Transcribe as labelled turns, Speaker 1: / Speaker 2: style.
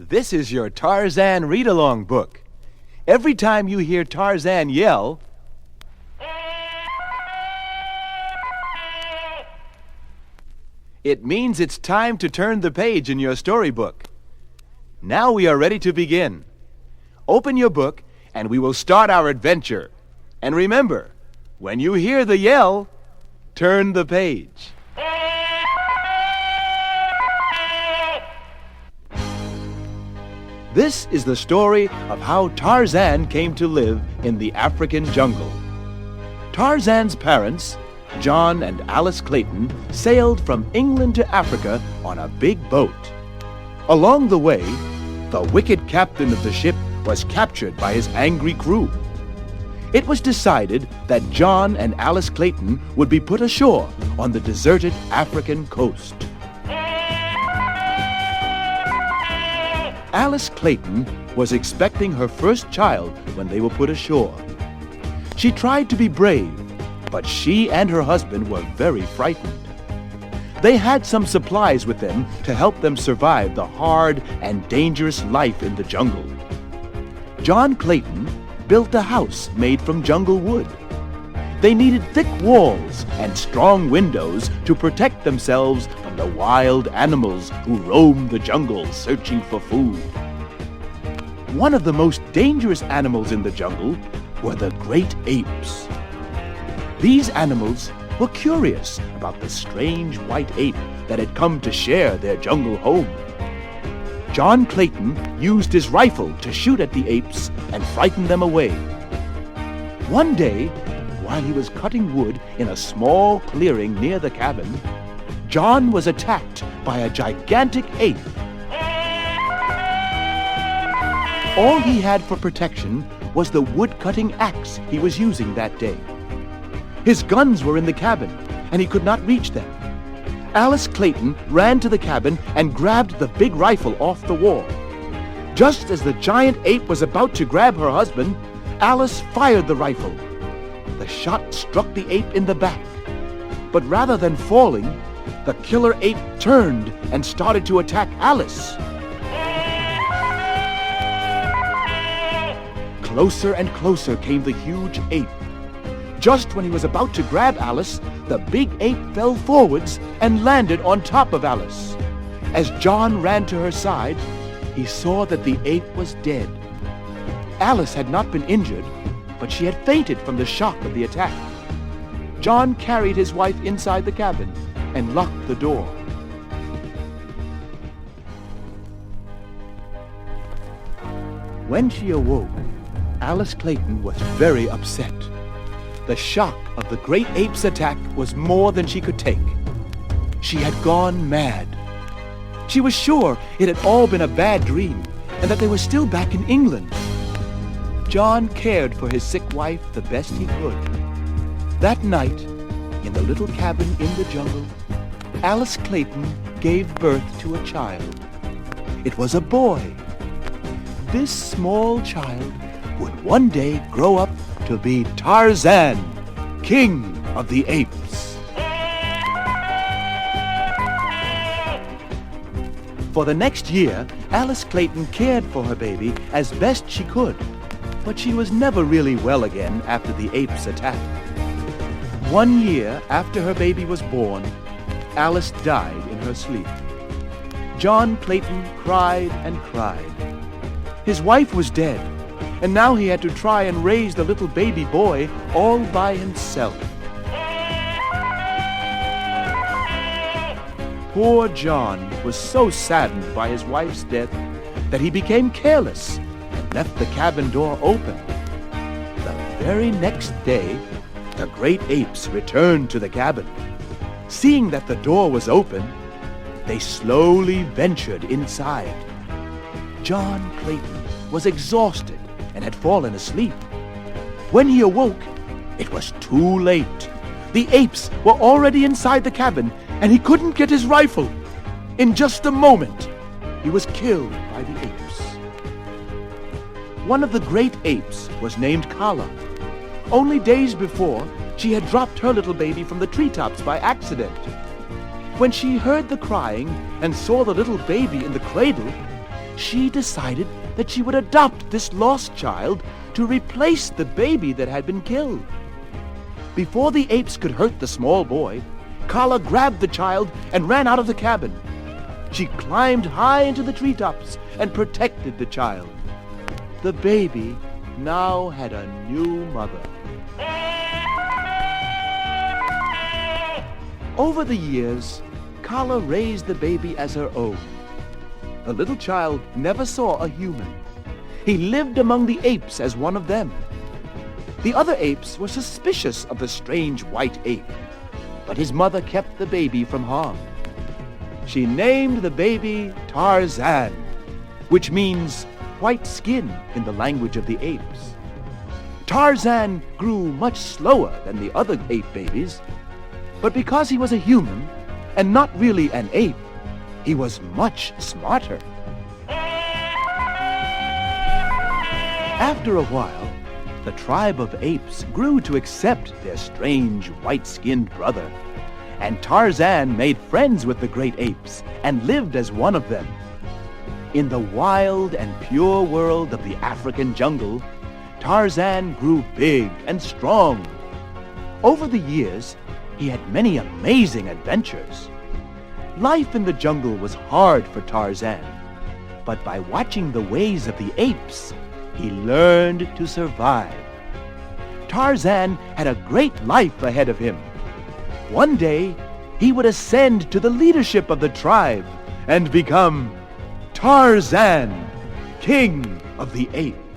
Speaker 1: This is your Tarzan read-along book. Every time you hear Tarzan yell, it means it's time to turn the page in your storybook. Now we are ready to begin. Open your book and we will start our adventure. And remember, when you hear the yell, turn the page. This is the story of how Tarzan came to live in the African jungle. Tarzan's parents, John and Alice Clayton, sailed from England to Africa on a big boat. Along the way, the wicked captain of the ship was captured by his angry crew. It was decided that John and Alice Clayton would be put ashore on the deserted African coast. Alice Clayton was expecting her first child when they were put ashore. She tried to be brave, but she and her husband were very frightened. They had some supplies with them to help them survive the hard and dangerous life in the jungle. John Clayton built a house made from jungle wood. They needed thick walls and strong windows to protect themselves from the wild animals who roam the jungle searching for food. One of the most dangerous animals in the jungle were the great apes. These animals were curious about the strange white ape that had come to share their jungle home. John Clayton used his rifle to shoot at the apes and frighten them away. One day, while he was cutting wood in a small clearing near the cabin, John was attacked by a gigantic ape. All he had for protection was the wood-cutting axe he was using that day. His guns were in the cabin, and he could not reach them. Alice Clayton ran to the cabin and grabbed the big rifle off the wall. Just as the giant ape was about to grab her husband, Alice fired the rifle. The shot struck the ape in the back. But rather than falling, the killer ape turned and started to attack Alice. Closer and closer came the huge ape. Just when he was about to grab Alice, the big ape fell forwards and landed on top of Alice. As John ran to her side, he saw that the ape was dead. Alice had not been injured, but she had fainted from the shock of the attack. John carried his wife inside the cabin and locked the door. When she awoke, Alice Clayton was very upset. The shock of the great ape's attack was more than she could take. She had gone mad. She was sure it had all been a bad dream and that they were still back in England. John cared for his sick wife the best he could. That night, in the little cabin in the jungle, Alice Clayton gave birth to a child. It was a boy. This small child would one day grow up to be Tarzan, king of the apes. For the next year, Alice Clayton cared for her baby as best she could, but she was never really well again after the ape's attack. 1 year after her baby was born, Alice died in her sleep. John Clayton cried and cried. His wife was dead, and now he had to try and raise the little baby boy all by himself. Poor John was so saddened by his wife's death that he became careless and left the cabin door open. The very next day, the great apes returned to the cabin. Seeing that the door was open, they slowly ventured inside. John Clayton was exhausted and had fallen asleep. When he awoke, it was too late. The apes were already inside the cabin, and he couldn't get his rifle. In just a moment, he was killed by the apes. One of the great apes was named Kala. Only days before, she had dropped her little baby from the treetops by accident. When she heard the crying and saw the little baby in the cradle, she decided that she would adopt this lost child to replace the baby that had been killed. Before the apes could hurt the small boy, Kala grabbed the child and ran out of the cabin. She climbed high into the treetops and protected the child. The baby now had a new mother. Over the years, Kala raised the baby as her own. The little child never saw a human. He lived among the apes as one of them. The other apes were suspicious of the strange white ape, but his mother kept the baby from harm. She named the baby Tarzan, which means white skin in the language of the apes. Tarzan grew much slower than the other ape babies, but because he was a human and not really an ape, he was much smarter. After a while, the tribe of apes grew to accept their strange white-skinned brother, and Tarzan made friends with the great apes and lived as one of them. In the wild and pure world of the African jungle, Tarzan grew big and strong. Over the years, he had many amazing adventures. Life in the jungle was hard for Tarzan, but by watching the ways of the apes, he learned to survive. Tarzan had a great life ahead of him. One day, he would ascend to the leadership of the tribe and become Tarzan, King of the Apes.